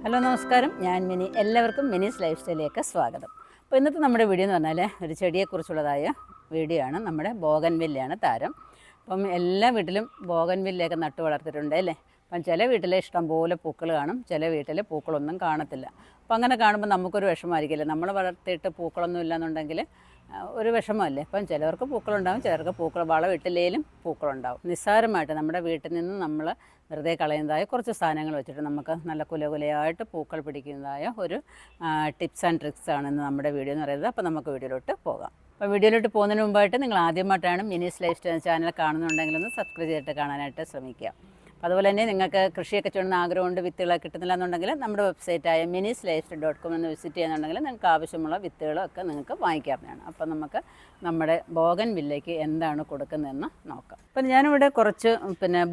Hello നമസ്കാരം, ഞാൻ mini. എല്ലാവർക്കും മിനീസ് ലൈഫ് സ്റ്റൈലിലേക്ക് സ്വാഗതം. അപ്പോൾ ഇന്നത്തെ നമ്മുടെ വീഡിയോ എന്ന് പറഞ്ഞാൽ ഒരു ചെടിയെക്കുറിച്ചുള്ളതായ വീഡിയോ ആണ്. നമ്മുടെ ബോഗൻവില്ലയാണ് താരം. അപ്പം എല്ലാ വീട്ടിലും ബോഗൻവില്ലയൊക്കെ നട്ടു വളർത്തിയിട്ടുണ്ട് അല്ലേ. അപ്പം ചില വീട്ടിൽ ഇഷ്ടംപോലെ പൂക്കൾ കാണും, ചില വീട്ടിൽ പൂക്കളൊന്നും കാണത്തില്ല. അപ്പം അങ്ങനെ കാണുമ്പോൾ നമുക്കൊരു വിഷമമായിരിക്കില്ല. നമ്മൾ വളർത്തിയിട്ട് പൂക്കളൊന്നും ഇല്ലയെന്നുണ്ടെങ്കിൽ ഒരു വിഷമമല്ലേ. അപ്പം ചിലവർക്ക് പൂക്കളുണ്ടാവും, ചിലർക്ക് വളമിട്ടില്ലെങ്കിലും പൂക്കളുണ്ടാവും. നിസ്സാരമായിട്ട് നമ്മുടെ വീട്ടിൽ നിന്ന് നമ്മൾ വെറുതെ കളയുന്നതായ കുറച്ച് സാധനങ്ങൾ വെച്ചിട്ട് നമുക്ക് നല്ല കുലകുലയായിട്ട് പൂക്കൾ പിടിക്കുന്നതായ ഒരു ടിപ്സ് ആൻഡ് ട്രിക്സ് ആണ് ഇന്ന് നമ്മുടെ വീഡിയോ എന്ന് പറയുന്നത്. അപ്പോൾ നമുക്ക് വീഡിയോയിലോട്ട് പോകാം. അപ്പോൾ വീഡിയോയിലോട്ട് പോകുന്നതിന് മുമ്പായിട്ട് നിങ്ങൾ ആദ്യമായിട്ടാണ് മിനീസ് ലൈഫ് സ്റ്റൈൽ ചാനൽ കാണുന്നുണ്ടെങ്കിലൊന്ന് സബ്സ്ക്രൈബ് ചെയ്തിട്ട് കാണാനായിട്ട് ശ്രമിക്കുക. അതുപോലെ തന്നെ നിങ്ങൾക്ക് കൃഷിയൊക്കെ ചെയ്യുന്ന ആഗ്രഹമുണ്ട്, വിത്തുകളൊക്കെ കിട്ടുന്നില്ല എന്നുണ്ടെങ്കിൽ നമ്മുടെ വെബ്സൈറ്റായ minislife.com എന്ന് വിസിറ്റ് ചെയ്യുന്നുണ്ടെങ്കിൽ നിങ്ങൾക്ക് ആവശ്യമുള്ള വിത്തുകളൊക്കെ നിങ്ങൾക്ക് വാങ്ങിക്കാവുന്നതാണ്. അപ്പോൾ നമുക്ക് നമ്മുടെ ബോഗൻവില്ലയ്ക്ക് എന്താണ് കൊടുക്കുന്നതെന്ന് നോക്കാം. അപ്പം ഞാനിവിടെ കുറച്ച്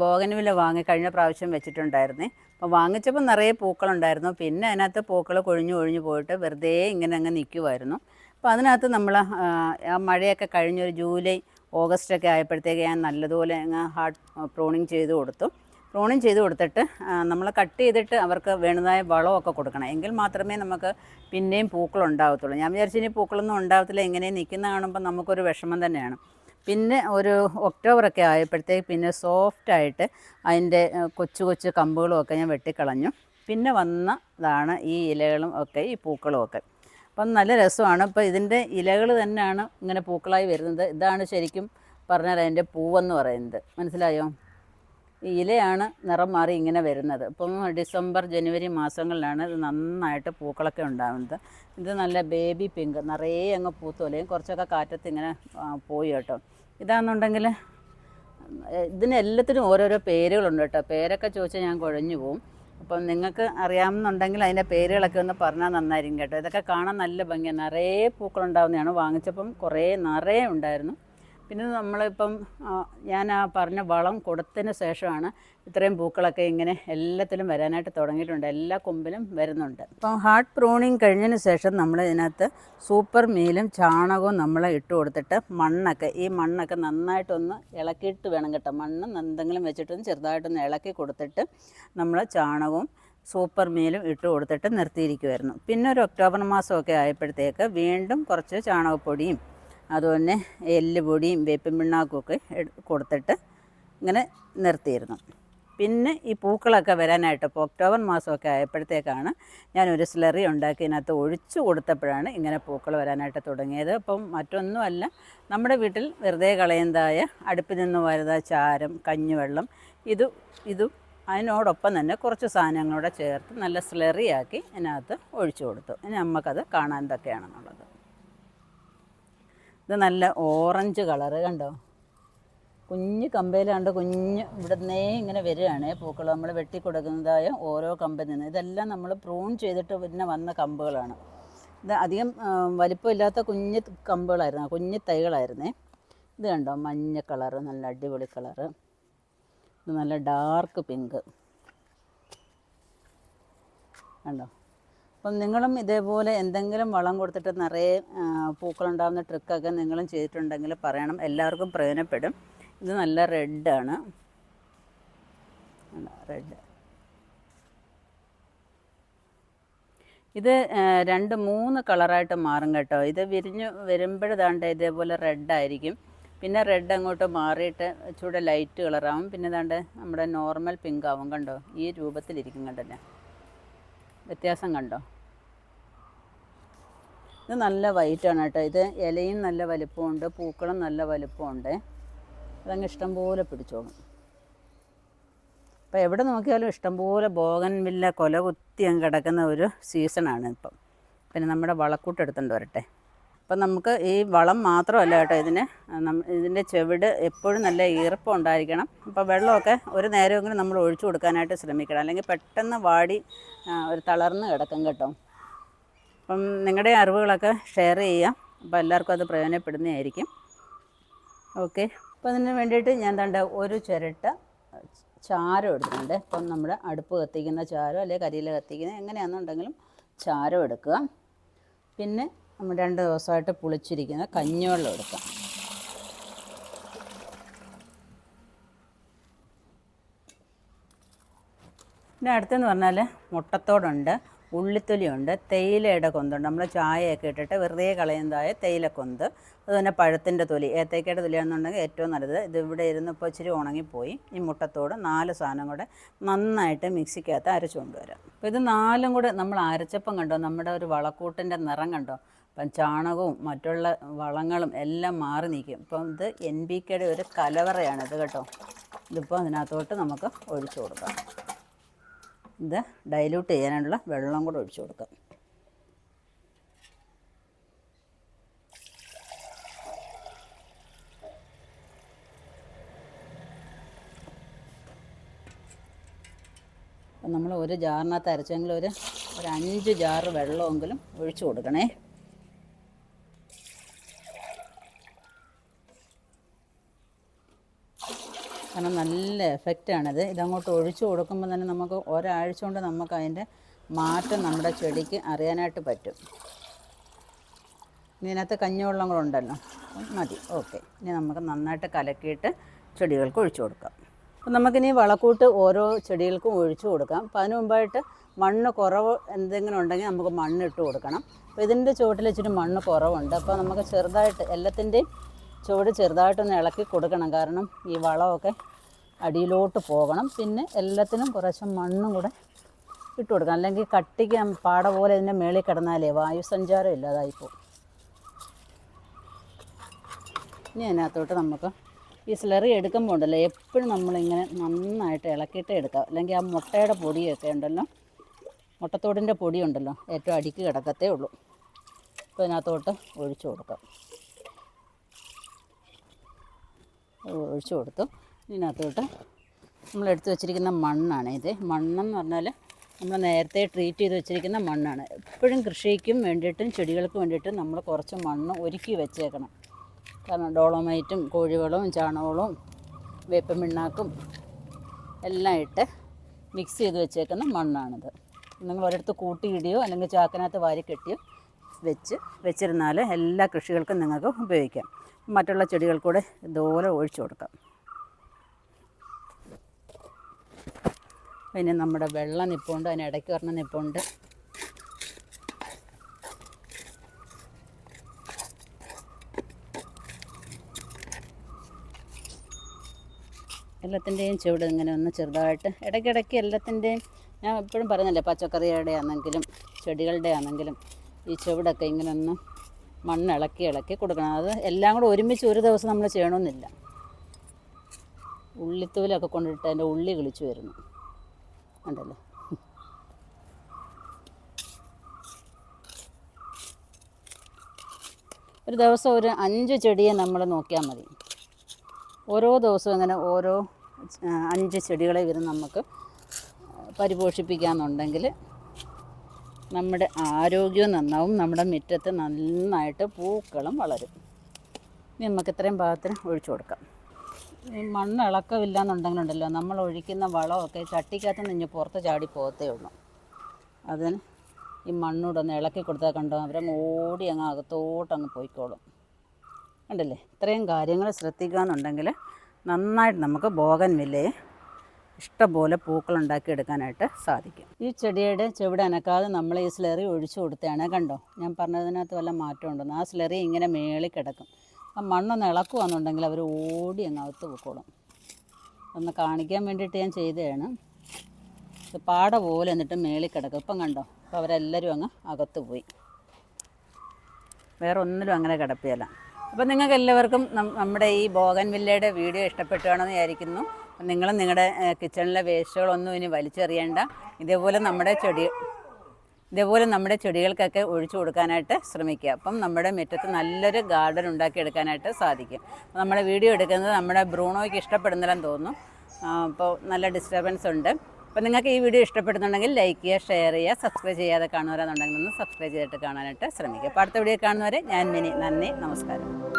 ബോഗൻവില്ല കഴിഞ്ഞ പ്രാവശ്യം വെച്ചിട്ടുണ്ടായിരുന്നേ. അപ്പോൾ വാങ്ങിച്ചപ്പോൾ നിറയെ പൂക്കളുണ്ടായിരുന്നു. പിന്നെ അതിനകത്ത് പൂക്കൾ കൊഴിഞ്ഞു പോയിട്ട് വെറുതെ ഇങ്ങനെ അങ്ങ് നിൽക്കുമായിരുന്നു. അപ്പോൾ അതിനകത്ത് നമ്മൾ ആ മഴയൊക്കെ കഴിഞ്ഞൊരു ജൂലൈ ഓഗസ്റ്റൊക്കെ ആയപ്പോഴത്തേക്ക് ഞാൻ നല്ലതുപോലെ അങ്ങ് ഹാർഡ് പ്രൂണിങ് ചെയ്ത് കൊടുത്തിട്ട് നമ്മൾ കട്ട് ചെയ്തിട്ട് അവർക്ക് വേണ്ടതായ വളമൊക്കെ കൊടുക്കണം. എങ്കിൽ മാത്രമേ നമുക്ക് പിന്നെയും പൂക്കളുണ്ടാകത്തുള്ളൂ. ഞാൻ വിചാരിച്ചു ഇനി പൂക്കളൊന്നും ഉണ്ടാകത്തില്ല, എങ്ങനെ നിൽക്കുന്ന കാണുമ്പോൾ നമുക്കൊരു വിഷമം തന്നെയാണ്. പിന്നെ ഒരു ഒക്ടോബറൊക്കെ ആയപ്പോഴത്തേക്ക് പിന്നെ സോഫ്റ്റായിട്ട് അതിൻ്റെ കൊച്ചു കമ്പുകളുമൊക്കെ ഞാൻ വെട്ടിക്കളഞ്ഞു. പിന്നെ വന്നതാണ് ഈ ഇലകളും ഒക്കെ, ഈ പൂക്കളും ഒക്കെ. അപ്പം നല്ല രസമാണ്. ഇപ്പോൾ ഇതിൻ്റെ ഇലകൾ തന്നെയാണ് ഇങ്ങനെ പൂക്കളായി വരുന്നത്. ഇതാണ് ശരിക്കും പറഞ്ഞാൽ അതിൻ്റെ പൂവെന്ന് പറയുന്നത്. മനസ്സിലായോ? ഈ ഇലയാണ് നിറം മാറി ഇങ്ങനെ വരുന്നത്. ഇപ്പം ഡിസംബർ ജനുവരി മാസങ്ങളിലാണ് ഇത് നന്നായിട്ട് പൂക്കളൊക്കെ ഉണ്ടാകുന്നത്. ഇത് നല്ല ബേബി പിങ്ക്, നിറയെ അങ്ങ് പൂത്തോലെയും കുറച്ചൊക്കെ കാറ്റത്ത് ഇങ്ങനെ പോയി കേട്ടോ. ഇതാണെന്നുണ്ടെങ്കിൽ ഇതിന് എല്ലാത്തിനും ഓരോരോ പേരുകളുണ്ട് കേട്ടോ. പേരൊക്കെ ചോദിച്ചാൽ ഞാൻ കുഴഞ്ഞു പോവും. അപ്പം നിങ്ങൾക്ക് അറിയാമെന്നുണ്ടെങ്കിൽ അതിൻ്റെ പേരുകളൊക്കെ ഒന്ന് പറഞ്ഞാൽ നന്നായിരിക്കും കേട്ടോ. ഇതൊക്കെ കാണാൻ നല്ല ഭംഗിയാണ്. നിറയെ പൂക്കളുണ്ടാകുന്നതാണ്. വാങ്ങിച്ചപ്പം നിറയെ ഉണ്ടായിരുന്നു. പിന്നെ നമ്മളിപ്പം ഞാൻ ആ പറഞ്ഞ വളം കൊടുത്തതിന് ശേഷമാണ് ഇത്രയും പൂക്കളൊക്കെ ഇങ്ങനെ എല്ലാത്തിലും വരാനായിട്ട് തുടങ്ങിയിട്ടുണ്ട്. എല്ലാ കൊമ്പിലും വരുന്നുണ്ട്. അപ്പം ഹാർഡ് പ്രൂണിങ് കഴിഞ്ഞതിന് ശേഷം നമ്മൾ ഇതിനകത്ത് സൂപ്പർ മീലും ചാണകവും നമ്മൾ ഇട്ട് കൊടുത്തിട്ട് ഈ മണ്ണൊക്കെ നന്നായിട്ടൊന്ന് ഇളക്കിയിട്ട് വേണം കേട്ടോ. മണ്ണ് എന്തെങ്കിലും വെച്ചിട്ടൊന്ന് ചെറുതായിട്ടൊന്ന് ഇളക്കി കൊടുത്തിട്ട് നമ്മൾ ചാണകവും സൂപ്പർ മീലും ഇട്ട് കൊടുത്തിട്ട് നിർത്തിയിരിക്കുമായിരുന്നു. പിന്നെ ഒരു ഒക്ടോബർ മാസമൊക്കെ ആയപ്പോഴത്തേക്ക് വീണ്ടും കുറച്ച് ചാണകപ്പൊടിയും അതുപോലെ എല്ലുപൊടിയും വേപ്പിൻ പിണ്ണാക്കുമൊക്കെ കൊടുത്തിട്ട് ഇങ്ങനെ നിർത്തിയിരുന്നു. പിന്നെ ഈ പൂക്കളൊക്കെ വരാനായിട്ട് ഇപ്പോൾ ഒക്ടോബർ മാസമൊക്കെ ആയപ്പോഴത്തേക്കാണ് ഞാനൊരു സ്ലറി ഉണ്ടാക്കി ഇതിനകത്ത് ഒഴിച്ചു കൊടുത്തപ്പോഴാണ് ഇങ്ങനെ പൂക്കൾ വരാനായിട്ട് തുടങ്ങിയത്. അപ്പം മറ്റൊന്നുമല്ല, നമ്മുടെ വീട്ടിൽ വെറുതെ കളയുന്നതായ അടുപ്പിൽ നിന്ന് വരുന്ന ചാരം, കഞ്ഞിവെള്ളം ഇതും അതിനോടൊപ്പം തന്നെ കുറച്ച് സാധനങ്ങളൂടെ ചേർത്ത് നല്ല സ്ലറിയാക്കി ഇതിനകത്ത് ഒഴിച്ചു കൊടുത്തു. ഇനി നമുക്കത് കാണാൻ എന്തൊക്കെയാണെന്നുള്ളത്. ഇത് നല്ല ഓറഞ്ച് കളറ് കണ്ടോ. കുഞ്ഞ് കമ്പയിലാണ്ട് ഇവിടുന്നേ ഇങ്ങനെ വരികയാണ് പൂക്കൾ. നമ്മൾ വെട്ടിക്കൊടുക്കുന്നതായ ഓരോ കമ്പിൽ നിന്ന്. ഇതെല്ലാം നമ്മൾ പ്രൂൺ ചെയ്തിട്ട് പിന്നെ വന്ന കമ്പുകളാണ്. ഇത് അധികം വലിപ്പമില്ലാത്ത കുഞ്ഞ് കമ്പുകളായിരുന്നു, കുഞ്ഞ് തൈകളായിരുന്നേ. ഇത് കണ്ടോ, മഞ്ഞ കളറ്, നല്ല അടിപൊളി കളറ്. ഇത് നല്ല ഡാർക്ക് പിങ്ക് കണ്ടോ. അപ്പം നിങ്ങളും ഇതേപോലെ എന്തെങ്കിലും വളം കൊടുത്തിട്ട് നിറയെ പൂക്കളുണ്ടാകുന്ന ട്രിക്കൊക്കെ നിങ്ങളും ചെയ്തിട്ടുണ്ടെങ്കിൽ പറയണം, എല്ലാവർക്കും പ്രയോജനപ്പെടും. ഇത് നല്ല റെഡാണ്, റെഡ്. ഇത് 2-3 കളറായിട്ട് മാറും കേട്ടോ. ഇത് വിരിഞ്ഞ് വരുമ്പോഴതാണ്ട് ഇതേപോലെ റെഡായിരിക്കും. പിന്നെ റെഡ് അങ്ങോട്ട് മാറിയിട്ട് ചൂടെ ലൈറ്റ് കളറാവും. പിന്നെ ഏതാണ്ട് നമ്മുടെ നോർമൽ പിങ്ക് ആവും. കണ്ടോ, ഈ രൂപത്തിലിരിക്കും. കണ്ടല്ലേ വ്യത്യാസം കണ്ടോ. ഇത് നല്ല വൈറ്റാണ് കേട്ടോ. ഇത് ഇലയും നല്ല വലിപ്പമുണ്ട്, പൂക്കളും നല്ല വലിപ്പമുണ്ട്. അതങ്ങ് ഇഷ്ടംപോലെ പിടിച്ചോളും. അപ്പോൾ എവിടെ നോക്കിയാലും ഇഷ്ടംപോലെ ബോഗൻവില്ല കുത്തി അങ്ങ് കിടക്കുന്ന ഒരു സീസണാണ് ഇപ്പം. പിന്നെ നമ്മുടെ വളക്കൂട്ട് എടുത്തുകൊണ്ട് വരട്ടെ. അപ്പം നമുക്ക് ഈ വളം മാത്രമല്ല കേട്ടോ, ഇതിൻ്റെ ചുവട് എപ്പോഴും നല്ല ഈർപ്പം ഉണ്ടായിരിക്കണം. അപ്പോൾ വെള്ളമൊക്കെ ഒരു നേരമെങ്കിലും നമ്മൾ ഒഴിച്ചു കൊടുക്കാനായിട്ട് ശ്രമിക്കണം, അല്ലെങ്കിൽ പെട്ടെന്ന് വാടി ഒരു തളർന്ന് കിടക്കും കേട്ടോ. അപ്പം നിങ്ങളുടെ അറിവുകളൊക്കെ ഷെയർ ചെയ്യാം. അപ്പോൾ എല്ലാവർക്കും അത് പ്രയോജനപ്പെടുന്നതായിരിക്കും. ഓക്കെ. അപ്പോൾ അതിന് വേണ്ടിയിട്ട് ഞാൻ ഒരു ചിരട്ട ചാരം എടുക്കുന്നുണ്ട്. അപ്പം നമ്മുടെ അടുപ്പ് കത്തിക്കുന്ന ചാരം അല്ലെങ്കിൽ കരിയില കത്തിക്കുന്ന എങ്ങനെയാണെന്നുണ്ടെങ്കിലും ചാരം എടുക്കുക. പിന്നെ നമ്മൾ 2 ദിവസമായിട്ട് പുളിച്ചിരിക്കുന്ന കഞ്ഞിവെള്ളം എടുക്കാം. പിന്നെ അടുത്തെന്ന് പറഞ്ഞാൽ മുട്ടത്തോടുണ്ട്, ഉള്ളിത്തൊലിയുണ്ട്, തേയിലയുടെ കൊന്തുണ്ട്. നമ്മൾ ചായയൊക്കെ ഇട്ടിട്ട് വെറുതെ കളയുന്നതായ തേയിലക്കൊന്ത്. അതുപോലെ പഴത്തിൻ്റെ തൊലി, ഏത്തയ്ക്കയുടെ തൊലിയാണെന്നുണ്ടെങ്കിൽ ഏറ്റവും നല്ലത്. ഇത് ഇവിടെ ഇരുന്ന് ഇപ്പോൾ ഇച്ചിരി ഉണങ്ങിപ്പോയി. ഈ മുട്ടത്തോട് 4 സാധനം കൂടെ നന്നായിട്ട് മിക്സിക്കകത്ത് അരച്ചു കൊണ്ടുവരാം. അപ്പോൾ ഇത് 4ഉം കൂടെ നമ്മൾ അരച്ചപ്പം കണ്ടോ നമ്മുടെ ഒരു വളക്കൂട്ടിൻ്റെ നിറം കണ്ടോ. അപ്പം ചാണകവും മറ്റുള്ള വളങ്ങളും എല്ലാം മാറി നിൽക്കും. ഇപ്പം ഇത് NPKയുടെ ഒരു കലവറയാണിത് കേട്ടോ. ഇതിപ്പോൾ അതിനകത്തോട്ട് നമുക്ക് ഒഴിച്ചു കൊടുക്കാം. ഇത് ഡൈല്യൂട്ട് ചെയ്യാനുള്ള വെള്ളം കൂടെ ഒഴിച്ചു കൊടുക്കാം. അപ്പം നമ്മൾ ഒരു ജാറിനകത്ത് അരച്ചെങ്കിൽ ഒരു 5 ജാറ് വെള്ളമെങ്കിലും ഒഴിച്ചു കൊടുക്കണേ. കാരണം നല്ല എഫക്റ്റാണിത്. ഇതങ്ങോട്ട് ഒഴിച്ചു കൊടുക്കുമ്പോൾ തന്നെ നമുക്ക് ഒരാഴ്ച കൊണ്ട് നമുക്ക് അതിൻ്റെ മാറ്റം നമ്മുടെ ചെടിക്ക് അറിയാനായിട്ട് പറ്റും. ഇതിനകത്ത് കഞ്ഞിവെള്ളം കൂടെ ഉണ്ടല്ലോ, മതി. ഓക്കെ, ഇനി നമുക്ക് നന്നായിട്ട് കലക്കിയിട്ട് ചെടികൾക്ക് ഒഴിച്ചു കൊടുക്കാം. അപ്പം നമുക്കിനി വളക്കൂട്ട് ഓരോ ചെടികൾക്കും ഒഴിച്ചു കൊടുക്കാം. അപ്പം അതിന് മുമ്പായിട്ട് മണ്ണ് കുറവ് എന്തെങ്കിലും ഉണ്ടെങ്കിൽ നമുക്ക് മണ്ണ് ഇട്ട് കൊടുക്കണം. അപ്പോൾ ഇതിൻ്റെ ചുവട്ടിൽ ഇച്ചിരി മണ്ണ് കുറവുണ്ട്. അപ്പോൾ നമുക്ക് ചെറുതായിട്ട് എല്ലാത്തിൻ്റെയും ചുവട് ചെറുതായിട്ടൊന്ന് ഇളക്കി കൊടുക്കണം. കാരണം ഈ വളമൊക്കെ അടിയിലോട്ട് പോകണം. പിന്നെ എല്ലാത്തിനും കുറച്ച് മണ്ണും കൂടെ ഇട്ട് കൊടുക്കണം. അല്ലെങ്കിൽ കട്ടിക്ക് പാട പോലെ ഇതിൻ്റെ മേളിൽ കിടന്നാലേ വായുസഞ്ചാരം ഇല്ലാതായിപ്പോവും. ഇനി അതിനകത്തോട്ട് നമുക്ക് ഈ സ്ലറി എടുക്കുമ്പോൾ ഉണ്ടല്ലോ, എപ്പോഴും നമ്മളിങ്ങനെ നന്നായിട്ട് ഇളക്കിയിട്ട് എടുക്കാം. അല്ലെങ്കിൽ ആ മുട്ടയുടെ പൊടിയൊക്കെ ഉണ്ടല്ലോ, മുട്ടത്തോടിൻ്റെ പൊടിയുണ്ടല്ലോ, ഏറ്റവും അടിക്ക് കിടക്കത്തേ ഉള്ളൂ. അപ്പോൾ ഇതിനകത്തോട്ട് ഒഴിച്ചു കൊടുക്കാം. ഒഴിച്ചു കൊടുത്തു. ഇതിനകത്തോട്ട് നമ്മൾ എടുത്ത് വെച്ചിരിക്കുന്ന മണ്ണാണ് ഇത്. മണ്ണെന്ന് പറഞ്ഞാൽ നമ്മൾ നേരത്തെ ട്രീറ്റ് ചെയ്ത് വെച്ചിരിക്കുന്ന മണ്ണാണ്. എപ്പോഴും കൃഷിക്കും വേണ്ടിയിട്ടും ചെടികൾക്ക് വേണ്ടിയിട്ടും നമ്മൾ കുറച്ച് മണ്ണ് ഒരുക്കി വെച്ചേക്കണം. കാരണം ഡോളോമൈറ്റും കോഴിവളവും ചാണകവും വേപ്പ പിണ്ണാക്കും എല്ലാം ഇട്ട് മിക്സ് ചെയ്ത് വെച്ചേക്കുന്ന മണ്ണാണിത്. നിങ്ങൾ ഒരിടത്ത് കൂട്ടിയിടുകയോ അല്ലെങ്കിൽ ചാക്കിനകത്ത് വാരി കെട്ടിയോ വെച്ചിരുന്നാൽ എല്ലാ കൃഷികൾക്കും നിങ്ങൾക്ക് ഉപയോഗിക്കാം. മറ്റുള്ള ചെടികൾക്കൂടെ ഇതുപോലെ ഒഴിച്ചു കൊടുക്കാം. പിന്നെ നമ്മുടെ വെള്ളം നിപ്പുണ്ട്, അതിനിടയ്ക്ക് പറഞ്ഞ നിപ്പുണ്ട്. എല്ലാത്തിൻ്റെയും ചുവട് ഇങ്ങനെ ഒന്ന് ചെറുതായിട്ട് ഇടയ്ക്കിടയ്ക്ക് എല്ലാത്തിൻ്റെയും, ഞാൻ എപ്പോഴും പറയുന്നില്ലേ, പച്ചക്കറിയുടെ ആണെങ്കിലും ചെടികളുടെ ആണെങ്കിലും ഈ ചുവടൊക്കെ ഇങ്ങനെ ഒന്ന് മണ്ണ് ഇളക്കി കൊടുക്കണം. അത് എല്ലാം കൂടെ ഒരുമിച്ച് ഒരു ദിവസം നമ്മൾ ചെയ്യണമെന്നില്ല. ഉള്ളിത്തൂലൊക്കെ കൊണ്ടിട്ട് അതിൻ്റെ ഉള്ളി കിളിച്ചു വരുന്നു ഉണ്ടല്ലോ. ഒരു ദിവസം ഒരു 5 ചെടിയെ നമ്മൾ നോക്കിയാൽ മതി. ഓരോ ദിവസവും ഇങ്ങനെ ഓരോ 5 ചെടികളെ വരും നമുക്ക് പരിപോഷിപ്പിക്കാമെന്നുണ്ടെങ്കിൽ നമ്മുടെ ആരോഗ്യവും നന്നാവും, നമ്മുടെ മുറ്റത്ത് നന്നായിട്ട് പൂക്കളും വളരും. ഇനി നമുക്ക് ഇത്രയും ഭാഗത്തിന് ഒഴിച്ചു കൊടുക്കാം. ഈ മണ്ണ് ഇളക്കമില്ല എന്നുണ്ടെങ്കിലുണ്ടല്ലോ, നമ്മൾ ഒഴിക്കുന്ന വളമൊക്കെ ചട്ടിക്കകത്ത് നിന്ന് പുറത്ത് ചാടി പോകത്തേ ഉള്ളൂ. അതിന് ഈ മണ്ണൂടൊന്ന് ഇളക്കി കൊടുത്താൽ കണ്ടോ, അവരങ്ങ് ഓടി അങ്ങ് അകത്തോട്ടങ്ങ് പോയിക്കോളും. കണ്ടില്ലേ? ഇത്രയും കാര്യങ്ങൾ ശ്രദ്ധിക്കുകയെന്നുണ്ടെങ്കിൽ നന്നായിട്ട് നമുക്ക് ബോഗൻവില്ലയെ ഇഷ്ടംപോലെ പൂക്കളുണ്ടാക്കി എടുക്കാനായിട്ട് സാധിക്കും. ഈ ചെടിയുടെ ചുവട് അനക്കാതെ നമ്മൾ ഈ സ്ലറി ഒഴിച്ചു കൊടുത്തതാണ്. കണ്ടോ, ഞാൻ പറഞ്ഞതിനകത്ത് വല്ല മാറ്റം ഉണ്ടെന്ന്. ആ സ്ലറി ഇങ്ങനെ മേളിൽ കിടക്കും. ആ മണ്ണൊന്ന് ഇളക്കുകയെന്നുണ്ടെങ്കിൽ അവർ ഓടി അങ്ങ് അകത്ത് പോയിക്കോളും. ഒന്ന് കാണിക്കാൻ വേണ്ടിയിട്ട് ഞാൻ ചെയ്തതാണ്. ഇത് പാട പോലെ എന്നിട്ട് മേളിൽ കിടക്കും. ഇപ്പം കണ്ടോ, അപ്പോൾ അവരെല്ലാവരും അങ്ങ് അകത്ത് പോയി. വേറെ ഒന്നിലും അങ്ങനെ കിടപ്പിയല്ല. അപ്പോൾ നിങ്ങൾക്ക് എല്ലാവർക്കും നമ്മുടെ ഈ ബോഗൻവില്ലയുടെ വീഡിയോ ഇഷ്ടപ്പെട്ടുവാണെന്ന് വിചാരിക്കുന്നു. നിങ്ങളും നിങ്ങളുടെ കിച്ചണിലെ വേസ്റ്റുകളൊന്നും ഇനി വലിച്ചെറിയേണ്ട. ഇതേപോലെ നമ്മുടെ ചെടികൾക്കൊക്കെ ഒഴിച്ചു കൊടുക്കാനായിട്ട് ശ്രമിക്കുക. അപ്പം നമ്മുടെ മുറ്റത്ത് നല്ലൊരു ഗാർഡൻ ഉണ്ടാക്കിയെടുക്കാനായിട്ട് സാധിക്കും. നമ്മുടെ വീഡിയോ എടുക്കുന്നത് നമ്മുടെ ബ്രൂണോയ്ക്ക് ഇഷ്ടപ്പെടുന്നില്ലെന്ന് തോന്നുന്നു. അപ്പോൾ നല്ല ഡിസ്റ്റർബൻസ് ഉണ്ട്. അപ്പോൾ നിങ്ങൾക്ക് ഈ വീഡിയോ ഇഷ്ടപ്പെടുന്നുണ്ടെങ്കിൽ ലൈക്ക് ചെയ്യുക, ഷെയർ ചെയ്യുക, സബ്സ്ക്രൈബ് ചെയ്യാതെ കാണുന്നവരാണെന്നുണ്ടെങ്കിൽ ഒന്ന് സബ്സ്ക്രൈബ് ചെയ്തിട്ട് കാണാനായിട്ട് ശ്രമിക്കുക. അപ്പോൾ അടുത്ത വീഡിയോ കാണുന്നവരെ ഞാൻ മിനി. നന്ദി, നമസ്കാരം.